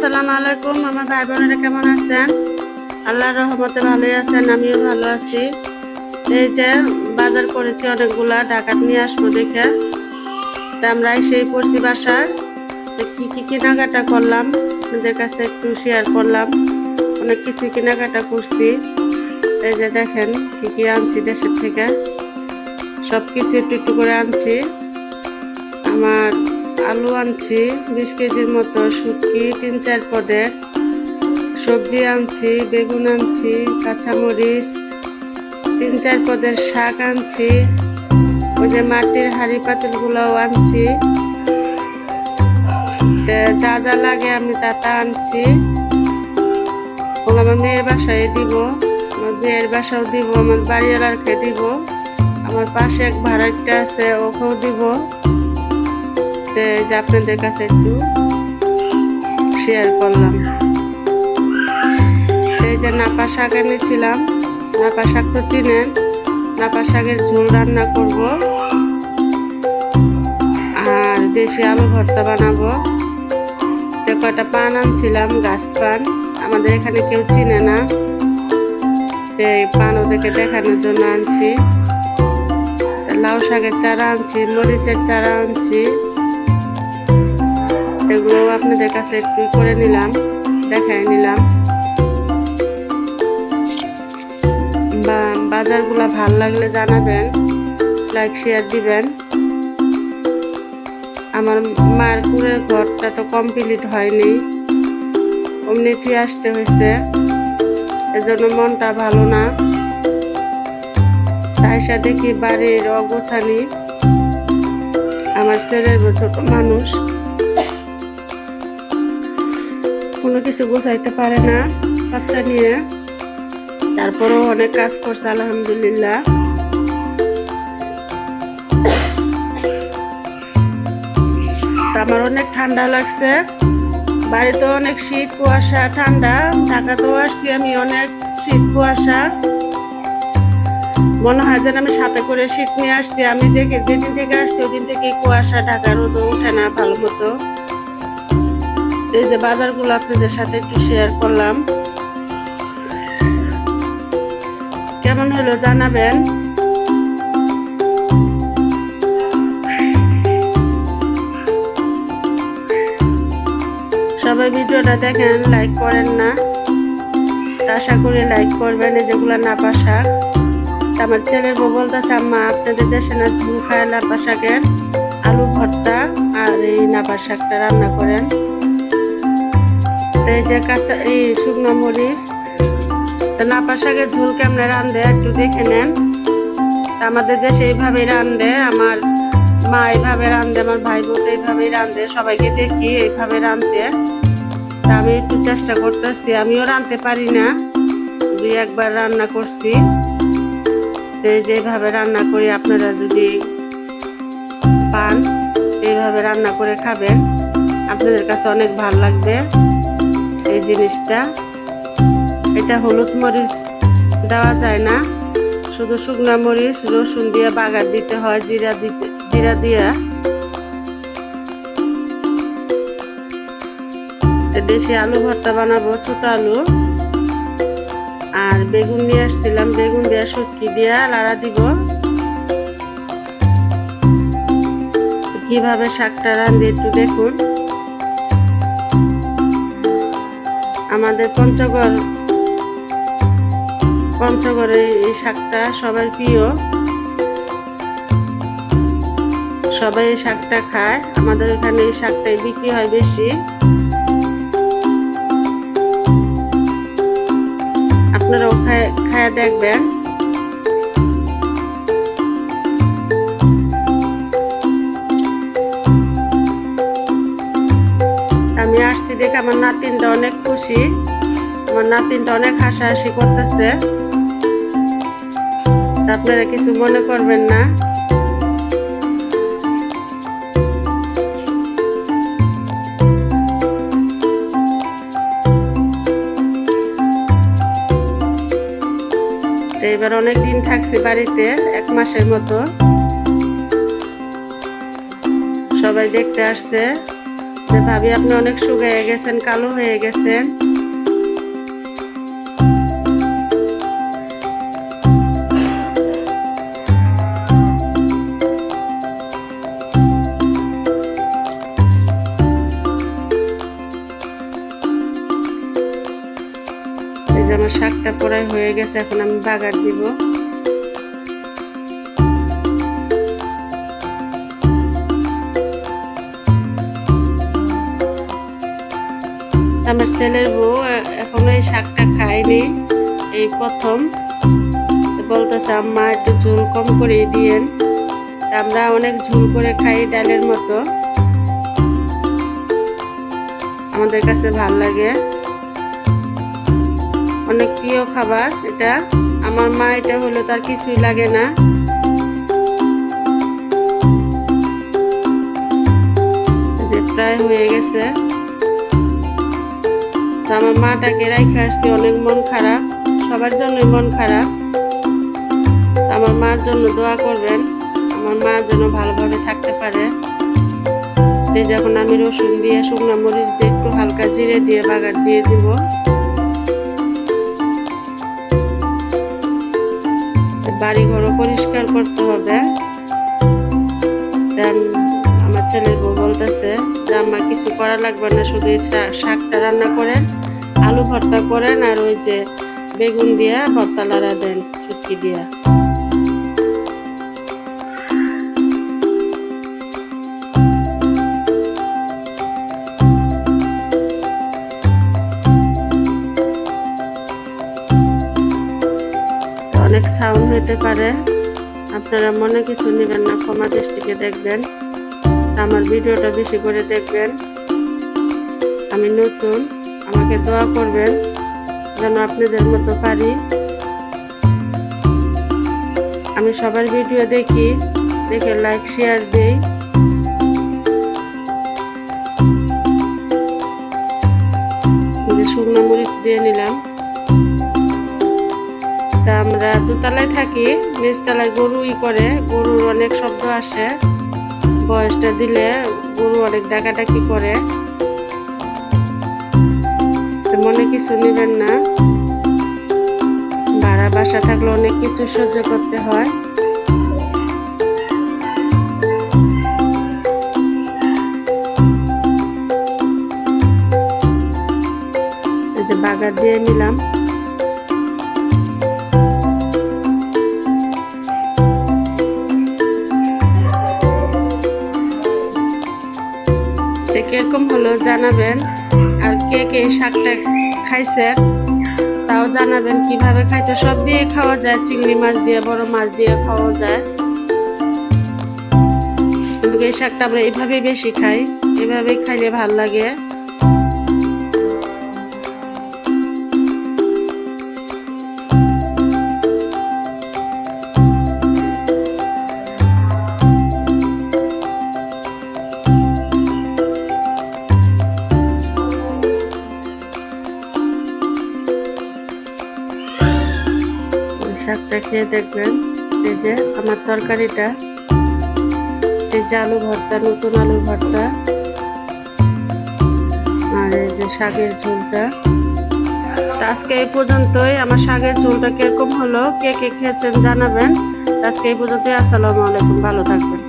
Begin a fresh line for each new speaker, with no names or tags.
আসসালামু আলাইকুম। আমার ভাই বোনেরা কেমন আছেন? আল্লাহর রহমতে ভালোই আছেন, আমিও ভালো আছি। এই যে বাজার করেছি অনেকগুলা, ডাকাত নিয়ে আসবো দেখে। তা আমরা সেই পড়ছি বাসায়, কি কি কেনাকাটা করলাম আপনাদের কাছে একটু শেয়ার করলাম। অনেক কিছু কেনাকাটা করছি। এই যে দেখেন কি কি আনছি দেশের থেকে, সব কিছু একটু একটু করে আনছি। আমার আলু আনছি 20 কেজির মতো, শুটকি 3-4 পদের, সবজি আনছি, বেগুন আনছি, কাঁচামরিচ, 3-4 পদের শাক আনছি, ওই যে মাটির হাঁড়ি পাতিলগুলোও আনছি। যা যা লাগে আমি তা আনছি। আমার মেয়ের বাসায় দিব, আমার বিয়ের বাসাও দিব, আমার বাড়িওয়ালারকে দিব, আমার পাশে এক ভাড়াটা আছে ওকেও দিব। যে আপনাদের কাছে একটু শেয়ার করলাম। এই যে নাপা শাক এনেছিলাম, নাপা শাক তো চিনেন, নাপা শাকের ঝোল রান্না করব আর দেশি আলু ভর্তা বানাবো। তো কয়টা পান আনছিলাম, গাছ পান, আমাদের এখানে কেউ চিনে না, পান ওদেরকে দেখানোর জন্য আনছি। লাউ শাকের চারা আনছি, মরিচের চারা আনছি, এগুলো আপনাদের কাছে একটু করে নিলাম, দেখাই নিলাম। বাজারগুলো ভালো লাগলে জানাবেন, লাইক শেয়ার দিবেন। আমার মার কুড়ের ঘরটা তো কমপ্লিট হয়নি, অমনিতেই আসতে হয়েছে, এজন্য মনটা ভালো না। তাইসা দেখি বাড়ির অগোছানি, আমার ছেলের ছোট মানুষ, কোনো কিছু গোছাইতে পারে না বাচ্চা নিয়ে, তারপরও অনেক কাজ করছে আলহামদুলিল্লাহ। আমার অনেক ঠান্ডা লাগছে, বাড়িতে অনেক শীত কুয়াশা ঠান্ডা, ঢাকাতেও আসছি আমি, অনেক শীত কুয়াশা, মনে হয় যেন আমি সাথে করে শীত নিয়ে আসছি। আমি যেদিন থেকে আসছি ওই দিন থেকে কুয়াশা, ঢাকা রোদ ওঠে না ভালো মতো। এই যে বাজারগুলো আপনাদের সাথে একটু শেয়ার করলাম, কেমন হলো জানাবেন। সবাই ভিডিওটা দেখেন, লাইক করেন না, আশা করি লাইক করবেন। যেগুলো নাপা শাক, আমার ছেলের বউ বলতেছে আম্মা আপনাদের দেশে না ঝুল খায় নাপা শাকের, আলু ভর্তা আর এই নাপা শাকটা রান্না করেন। এই যে কাঁচা এই শুকনো মরিচ, তো নাপা শাকের ঝোল কেমনে রান্ধে একটু দেখে নেন। আমাদের দেশে এইভাবেই রান্ধে, আমার মা এইভাবে রান্ধে, আমার ভাই বোন এইভাবেই রান্ধে, সবাইকে দেখি এইভাবে রান্ধতে। তা আমি একটু চেষ্টা করতেছি, আমিও রাঁধতে পারি না, 2-1 বার রান্না করছি। তো যেভাবে রান্না করি আপনারা যদি পান, এইভাবে রান্না করে খাবেন, আপনাদের কাছে অনেক ভালো লাগবে এই জিনিসটা। এটা হলুদ মরিচ দেওয়া যায় না, শুধু শুকনা মরিচ রসুন দিয়ে বাগার দিতে হয়, জিরা দিয়ে। দেশি আলু ভর্তা বানাবো, ছোট আলু আর বেগুন নিয়ে আসছিলাম, বেগুন দিয়ে শুটকি দিয়ে লাড়া দিব। কিভাবে শাকটা রান্ধি একটু দেখুন। আমাদের পঞ্চগড়ে এই শাকটা সবার প্রিয়, সবাই এই শাকটা খায়, আমাদের এখানে এই শাকটাই বিক্রি হয় বেশি। আপনারাও খায় দেখবেন। আমি আসছি দেখে আমার নাতিনটা অনেক খুশি, আমার নাতিনটা অনেক হাসাহাসি করতেছে, আপনারা কিছু মনে করবেন না। এবার অনেক দিন থাকছি বাড়িতে, 1 মাসের মতো, সবাই দেখতে আসছে, যে ভাবি আপনি অনেক শুকিয়ে গেছেন, কালো হয়ে গেছেন। এই যে আমার শাকটা প্রায় হয়ে গেছে, এখন আমি বাগার দিব। আমার ছেলের বউ এখনো এই শাকটা খায়নি, এই প্রথম। বলতেছে আম্মা একটু ঝোল কম করে দিয়েন। আমরা অনেক ঝোল করে খাই, ডালের মতো, আমাদের কাছে ভাল লাগে, অনেক প্রিয় খাবার এটা। আমার মা এটা হলো তার কিছুই লাগে না। যে প্রায় হয়ে গেছে, আমার মাটাকে রাইখে আসছি, অনেক মন খারাপ, সবার জন্যই মন খারাপ। আমার মার জন্য দোয়া করবেন, আমার মা যেন ভালোভাবে থাকতে পারে। এই যখন আমি রসুন দিয়ে, শুকনো মরিচ দিয়ে, একটু হালকা জিরে দিয়ে বাগার দিয়ে দিব। বাড়ি ঘরও পরিষ্কার করতে হবে। আমার ছেলের বউ বলতেছে যে আম্মা কিছু করা লাগবে না, শুধু শাকটা রান্না করেন, আলু ভর্তা করেন, আর ওই যে বেগুন দিয়া ভর্তা লাড়া দেন শুটকি দিয়া। অনেক সাউন্ড হইতে পারে, আপনারা মনে কিছু নেবেন না, ক্ষমা দৃষ্টিতে দেখবেন। আমার ভিডিওটা বেশি করে দেখবেন। আমি নতুন, আমাকে দোয়া করবেন যেন আপনাদের মতো পারি। আমি সবার ভিডিও দেখি, দেখে লাইক শেয়ার দেই। যে শুকনো মরিচ দিয়ে নিলাম। তা আমরা দোতলায় থাকি, নিচতলায় গরু করে, গরুর অনেক শব্দ আসে, বয়সটা দিলে গরু অনেক ডাকাডাকি করে, মনে কিছু নেবেন না। ভাড়া বাসা থাকলে অনেক কিছু সহ্য করতে হয়। এই যে বাগার দিয়ে নিলাম। কিরকম হলো জানাবেন, আর কে কে শাকটা খাইছেন তাও জানাবেন। কিভাবে খাইতে, সব দিয়ে খাওয়া যায়, চিংড়ি মাছ দিয়ে, বড় মাছ দিয়ে খাওয়া যায়, কিন্তু এই শাকটা আমরা এভাবেই বেশি খাই, এভাবেই খাইলে ভাল লাগে। শাকটা খেয়ে দেখবেন। এই যে আমার তরকারিটা, এই যে আলু ভর্তা, নতুন আলু ভর্তা, আর এই যে শাকের ঝোলটা। আজকে এই পর্যন্তই। আমার শাকের ঝোলটা কিরকম হলো, কে কে খেয়েছেন জানাবেন। আজকে এই পর্যন্তই। আসসালামু আলাইকুম, ভালো থাকবেন।